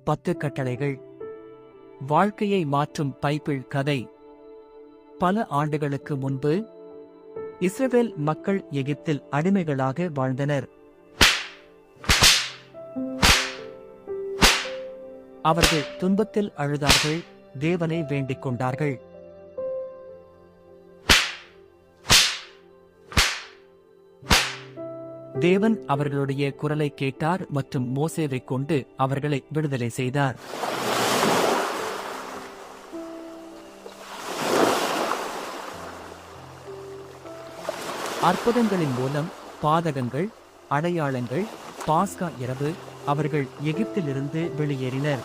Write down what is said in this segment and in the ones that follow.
10 கட்டளைகள். வாழ்க்கையை மாற்றும் பைபிள் கதை. பல ஆண்டுகளுக்கு முன்பு இஸ்ரவேல் மக்கள் எகிப்தில் அடிமைகளாக வாழ்ந்தனர். அவர்கள் துன்பத்தில் அழுதார்கள், தேவனை வேண்டிக் கொண்டார்கள். தேவன் அவர்களுடைய குரலை கேட்டார் மற்றும் மோசேவைக் கொண்டு அவர்களை விடுதலை செய்தார். அற்புதங்களின் மூலம் பாதகங்கள், அடையாளங்கள், பாஸ்கா இரவு அவர்கள் எகிப்திலிருந்து வெளியேறினர்.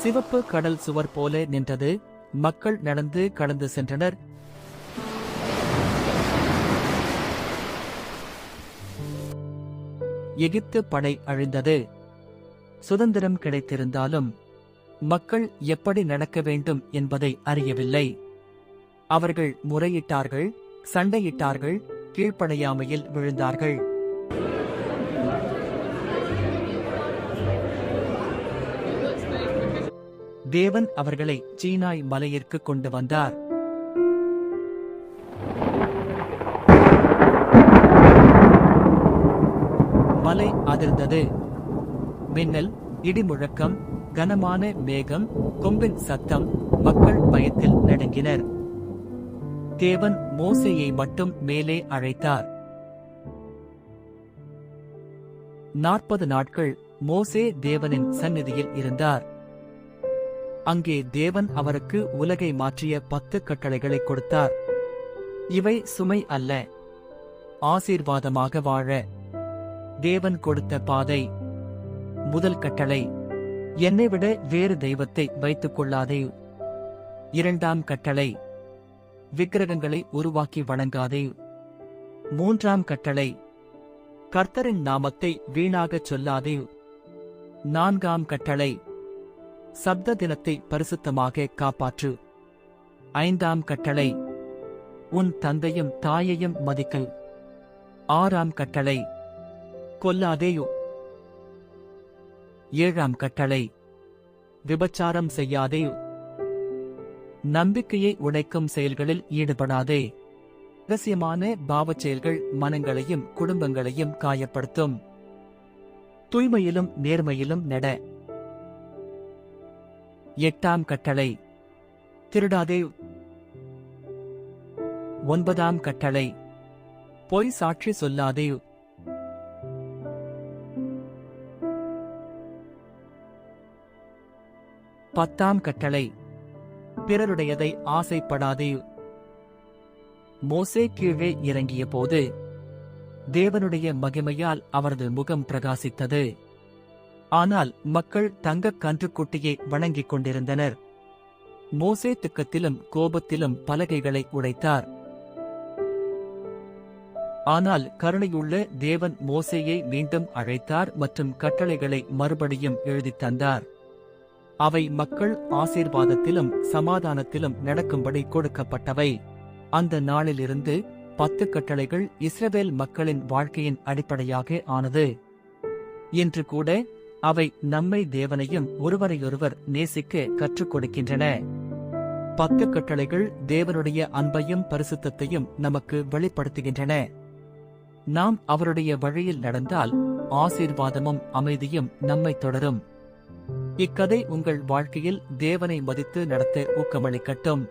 சிவப்பு கடல் சுவர் போல நின்றது. மக்கள் நடந்து கடந்து சென்றனர். எகிப்து படை அழிந்தது. சுதந்திரம் கிடைத்திருந்தாலும் மக்கள் எப்படி நடக்க வேண்டும் என்பதை அறியவில்லை. அவர்கள் முறையிட்டார்கள், சண்டையிட்டார்கள், கீழ்ப்படையாமையில் விழுந்தார்கள். தேவன் அவர்களை சீனாய் மலையிற்கு கொண்டு வந்தார். மலை அதிர்ந்தது. மின்னல், இடிமுழக்கம், கனமான மேகம், கொம்பின் சத்தம், மக்கள் பயத்தில் நடுங்கினர். தேவன் மோசேயை மட்டும் மேலே அழைத்தார். 40 நாட்கள் மோசே தேவனின் சந்நிதியில் இருந்தார். அங்கே தேவன் அவருக்கு உலகை மாற்றிய 10 கட்டளைகளை கொடுத்தார். இவை சுமை அல்ல, ஆசீர்வாதமாக வாழ தேவன் கொடுத்த பாதை. முதல் கட்டளை, என்னை விட வேறு தெய்வத்தை வைத்துக் கொள்ளாதே. இரண்டாம் கட்டளை, விக்கிரகங்களை உருவாக்கி வணங்காதே. மூன்றாம் கட்டளை, கர்த்தரின் நாமத்தை வீணாகச் சொல்லாதே. நான்காம் கட்டளை, சப்த தினத்தை பரிசுத்தமாக காப்பாற்று. ஐந்தாம் கட்டளை, உன் தந்தையும் தாயையும் மதிக்க. ஆறாம் கட்டளை, கொல்லாதேயோ. ஏழாம் கட்டளை, விபச்சாரம் செய்யாதே. நம்பிக்கையை உடைக்கும் செயல்களில் ஈடுபடாதே. ரகசியமான பாவச் செயல்கள் மனங்களையும் குடும்பங்களையும் காயப்படுத்தும். தூய்மையிலும் நேர்மையிலும் நட. எட்டாம் கட்டளை, திருடாதே. ஒன்பதாம் கட்டளை, பொய் சாட்சி சொல்லாதே. பத்தாம் கட்டளை, பிறருடையதை ஆசைப்படாதே. மோசே கீழே இறங்கிய போது தேவனுடைய மகிமையால் அவரது முகம் பிரகாசித்தது. ஆனால் மக்கள் தங்கக் கன்றுக்குட்டியை வணங்கிக் கொண்டிருந்தனர். மோசே துக்கத்திலும் கோபத்திலும் பலகைகளை உடைத்தார். ஆனால் கருணையுள்ள தேவன் மோசேயை மீண்டும் அழைத்தார் மற்றும் கட்டளைகளை மறுபடியும் எழுதித் தந்தார். அவை மக்கள் ஆசீர்வாதத்திலும் சமாதானத்திலும் நடக்கும்படி கொடுக்கப்பட்டவை. அந்த நாளிலிருந்து 10 கட்டளைகள் இஸ்ரவேல் மக்களின் வாழ்க்கையின் அடிப்படையாக ஆனது. இன்று கூட அவை நம்மை தேவனையும் ஒருவரையொருவர் நேசிக்க கற்றுக் கொடுக்கின்றன. 10 கட்டளைகள் தேவனுடைய அன்பையும் பரிசுத்தத்தையும் நமக்கு வெளிப்படுத்துகின்றன. நாம் அவருடைய வழியில் நடந்தால் ஆசீர்வாதமும் அமைதியும் நம்மை தொடரும். இக்கதை உங்கள் வாழ்க்கையில் தேவனை மதித்து நடத்த ஊக்கமளிக்கட்டும்.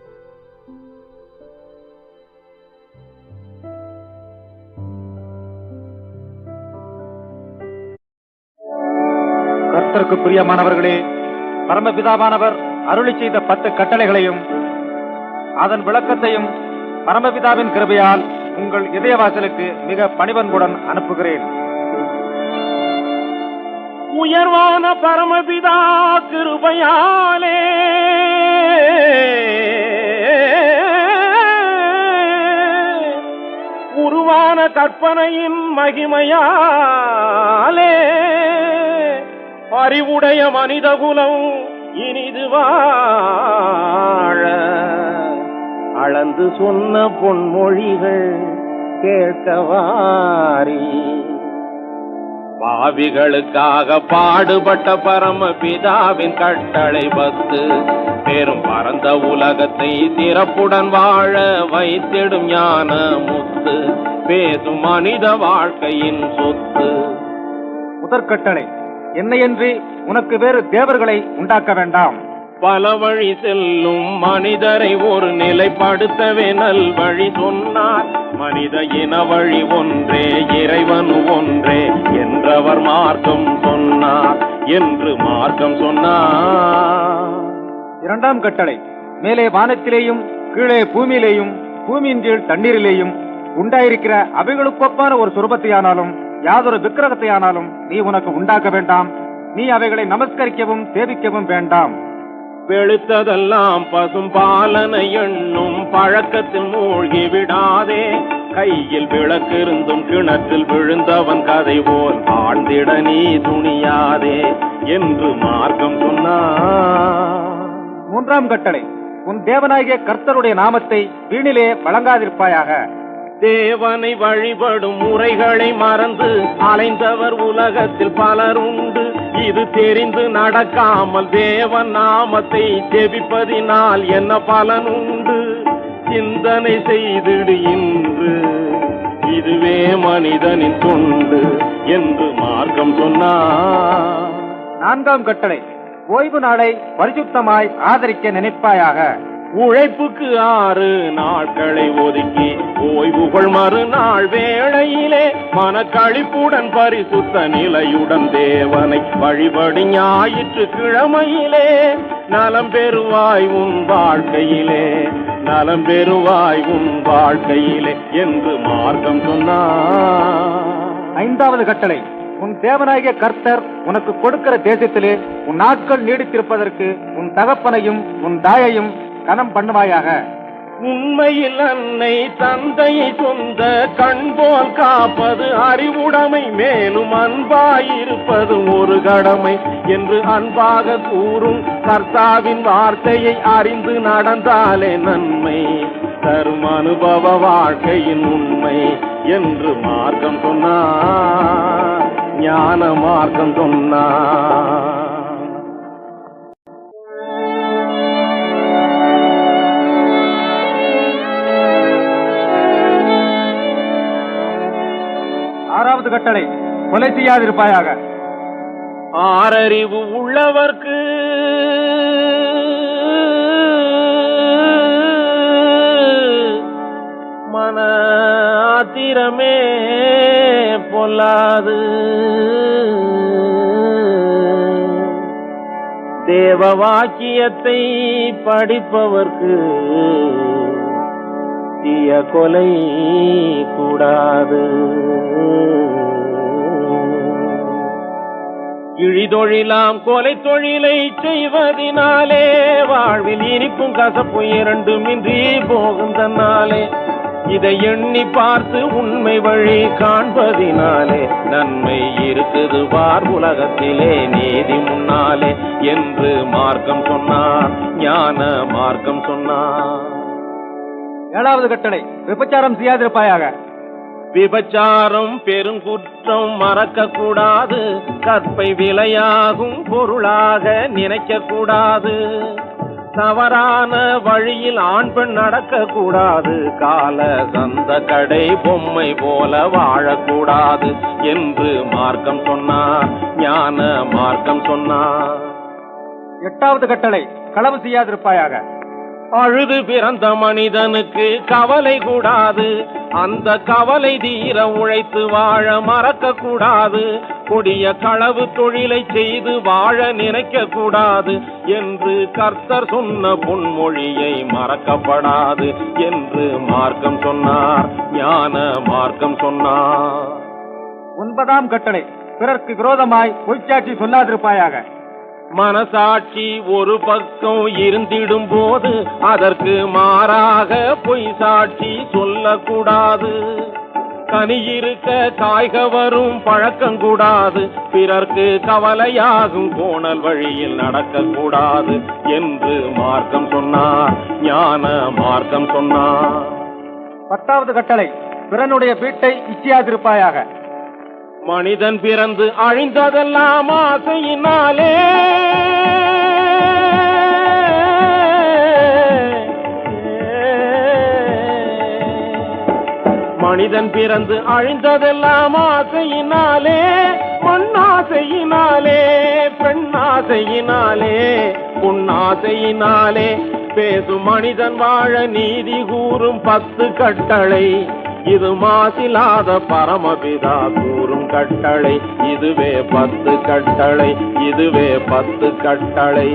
கர்த்தருக்கு பிரியமானவர்களே, பரமபிதாவானவர் அருளி செய்த 10 கட்டளைகளையும் அதன் விளக்கத்தையும் பரமபிதாவின் கிருபையால் உங்கள் இதயவாசலுக்கு மிக பணிவன்புடன் அனுப்புகிறேன். உயர்வான பரமபிதா கிருபையாலே உருவான கற்பனையின் மகிமையாலே அறிவுடைய மனிதகுலம் இனிது வாழ அளந்து சொன்ன பொன்மொழிகள் கேட்கவாரி. பாவிகளுக்காக பாடுபட்ட பரமபிதாவின் கட்டளை 10 பெரும் பரந்த உலகத்தை சிறப்புடன் வாழ வைத்திடும் ஞான முத்து பேசும் மனித வாழ்க்கையின் சொத்து. முதற்கட்டளை, என்னையன்றி உனக்கு வேறு தேவர்களை உண்டாக்க வேண்டாம். பல வழி செல்லும் மனிதரை ஒரு நிலைப்படுத்தவே நல் வழி சொன்னார். மனித இன வழி ஒன்றே, இறைவன் ஒன்றே என்றவர் மார்க்கம் சொன்னார் என்று மார்க்கம் சொன்னார். இரண்டாம் கட்டளை, மேலே வானத்திலேயும் கீழே பூமியிலேயும் பூமியின் கீழ் தண்ணீரிலேயும் உண்டாயிருக்கிற அவைகளுக்கொப்பான ஒரு சுரூபத்தையானாலும் யாதொரு விக்கிரகத்தையானாலும் நீ உனக்கு உண்டாக்க வேண்டாம். நீ அவைகளை நமஸ்கரிக்கவும் சேவிக்கவும் வேண்டாம். வெளுத்ததெல்லாம் பசும் பாலனை எண்ணும் பழக்கத்தில் மூழ்கி விடாதே. கையில் விளக்கிருந்தும் கிணற்றில் விழுந்தவன் கதை போல் ஆழ்ந்திட நீ துணியாதே என்று மார்க்கம் சொன்னார். மூன்றாம் கட்டளை, உன் தேவனாகிய கர்த்தருடைய நாமத்தை வீணிலே வழங்காதிருப்பாயாக. தேவனை வழிபடும் முறைகளை மறந்து அலைந்தவர் உலகத்தில் பலருண்டு. இது தெரிந்து நடக்காமல் தேவன் நாமத்தை ஜெபிப்பதினால் என்ன பலனுண்டு? சிந்தனை செய்திடு இன்று, இதுவே மனிதனின் தொண்டு என்று மார்க்கம் சொன்னார். நான்காம் கட்டளை, ஓய்வு நாளை பரிசுத்தமாய் ஆதரிக்க நினைப்பாயாக. உழைப்புக்கு 6 நாட்களை ஒதுக்கி ஓய்வுகள் மறுநாள் வேளையிலே மனக்களிப்புடன் பரிசுத்த நிலையுடன் தேவனை வழிபடி ஞாயிற்று கிழமையிலே நலம் பெறுவாய் உன் வாழ்க்கையிலே, நலம் பெறுவாய் உன் வாழ்க்கையிலே என்று மார்க்கம் சொன்னார். ஐந்தாவது கட்டளை, உன் தேவனாகிய கர்த்தர் உனக்கு கொடுக்கிற தேசத்திலே உன் நாட்கள் நீடித்திருப்பதற்கு உன் தகப்பனையும் உன் தாயையும் கனம் பண்ணுவாயாக. உண்மையில் அன்னை தந்தையை சொந்த கண் போல் காப்பது அறிவுடைமை, மேலும் அன்பாயிருப்பது ஒரு கடமை என்று அன்பாக கூறும் கர்த்தாவின் வார்த்தையை அறிந்து நடந்தாலே நன்மை தரும் அனுபவ வாழ்க்கையின் உண்மை என்று மார்க்கம் சொன்னார். ஞான மார்க்கம் சொன்னார். ஆறாவது கட்டளை, கொலை செய்யாதிருப்பாயாக. ஆறறிவு உள்ளவர்க்கு மன ஆத்திரமே பொல்லாது. தேவ வாக்கியத்தை படிப்பவர்க்கு தீய கொலை கூடாது. இழிதொழிலாம் கொலை தொழிலை செய்வதினாலே வாழ்வில் இனிப்பும் கசப்பும் இரண்டுமின்றி போகும் தன்னாலே. இதை எண்ணி பார்த்து உண்மை வழி காண்பதினாலே நன்மை இருக்குது பார் உலகத்திலே நீதி முன்னாலே என்று மார்க்கம் சொன்னார். ஞான மார்க்கம் சொன்னார். ஏழாவது கட்டளை, விபச்சாரம் செய்யாதிருப்பாயாக. விபச்சாரம் பெருங்குற்றம் மறக்க கூடாது. கற்பை விலையாகும் பொருளாக நினைக்க கூடாது. தவறான வழியில் ஆண் பெண் நடக்க கூடாது. கால சந்த கடை பொம்மை போல வாழக்கூடாது என்று மார்க்கம் சொன்னார். ஞான மார்க்கம் சொன்னார். எட்டாவது கட்டளை, களவு செய்யாதிருப்பாயாக. அழுது பிறந்த மனிதனுக்கு கவலை கூடாது. அந்த கவலை தீர உழைத்து வாழ மறக்க கூடாது. கொடிய களவு தொழிலை செய்து வாழ நினைக்க கூடாது என்று கர்த்தர் சொன்ன பொன்மொழியை மறக்கப்படாது என்று மார்க்கம் சொன்னார். ஞான மார்க்கம் சொன்னார். ஒன்பதாம் கட்டளை, பிறர்க்கு விரோதமாய் பொய்ச்சாட்சி சொல்லாதிருப்பாயாக. மனசாட்சி ஒரு பக்கம் இருந்திடும் போது அதற்கு மாறாக பொய் சாட்சி சொல்லக்கூடாது. கனியிருக்க காய்க வரும் பழக்கம் கூடாது. பிறர்க்கு கவலையாகும் கோணல் வழியில் நடக்கக்கூடாது என்று மார்க்கம் சொன்னார். ஞான மார்க்கம் சொன்னார். பத்தாவது கட்டளை, பிறனுடைய வீட்டை இச்சியாதிருப்பாயாக. மனிதன் பிறந்து அழிந்ததெல்லாம் ஆசையினாலே, மனிதன் பிறந்து அழிந்ததெல்லாம் ஆசையினாலே, மண்ணாசையினாலே, பெண்ணாசையினாலே, பொன்னாசையினாலே. பேசும் மனிதன் வாழ நீதி கூறும் 10 கட்டளை, இது மாசிலாத பரமபிதா கூறும் கட்டளை. இதுவே 10 கட்டளை, இதுவே 10 கட்டளை.